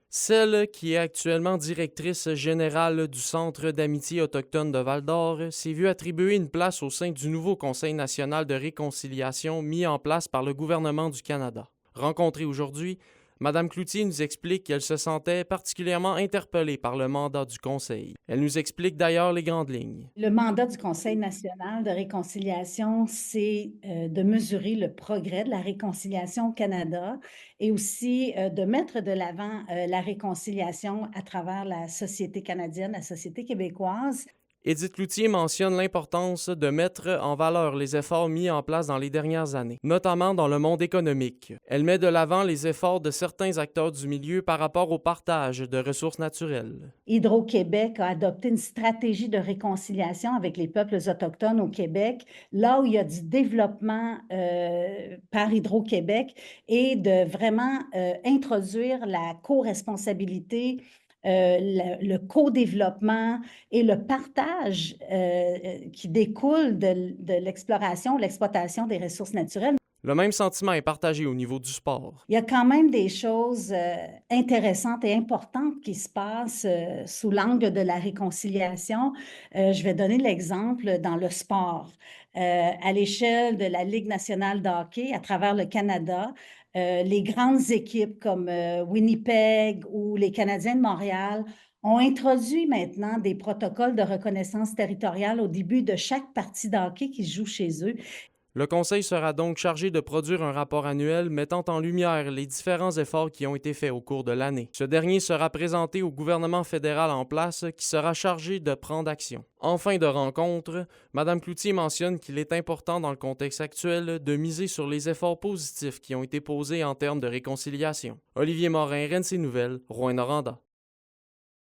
Celle qui est actuellement directrice générale du Centre d'amitié autochtone de Val-d'Or s'est vue attribuer une place au sein du nouveau Conseil national de réconciliation mis en place par le gouvernement du Canada. Rencontrée aujourd'hui, Mme Cloutier nous explique qu'elle se sentait particulièrement interpellée par le mandat du Conseil. Elle nous explique d'ailleurs les grandes lignes. Le mandat du Conseil national de réconciliation, c'est de mesurer le progrès de la réconciliation au Canada et aussi de mettre de l'avant la réconciliation à travers la société canadienne, la société québécoise. Édith Cloutier mentionne l'importance de mettre en valeur les efforts mis en place dans les dernières années, notamment dans le monde économique. Elle met de l'avant les efforts de certains acteurs du milieu par rapport au partage de ressources naturelles. Hydro-Québec a adopté une stratégie de réconciliation avec les peuples autochtones au Québec, là où il y a du développement par Hydro-Québec et de vraiment introduire la co-responsabilité, le co-développement et le partage qui découle de l'exploration, l'exploitation des ressources naturelles. Le même sentiment est partagé au niveau du sport. Il y a quand même des choses intéressantes et importantes qui se passent sous l'angle de la réconciliation. Je vais donner l'exemple dans le sport. À l'échelle de la Ligue nationale de hockey à travers le Canada, les grandes équipes comme Winnipeg ou les Canadiens de Montréal ont introduit maintenant des protocoles de reconnaissance territoriale au début de chaque partie de hockey qui se joue chez eux. Le Conseil sera donc chargé de produire un rapport annuel mettant en lumière les différents efforts qui ont été faits au cours de l'année. Ce dernier sera présenté au gouvernement fédéral en place qui sera chargé de prendre action. En fin de rencontre, Mme Cloutier mentionne qu'il est important dans le contexte actuel de miser sur les efforts positifs qui ont été posés en termes de réconciliation. Olivier Morin, RNC Nouvelles, Rouyn-Noranda.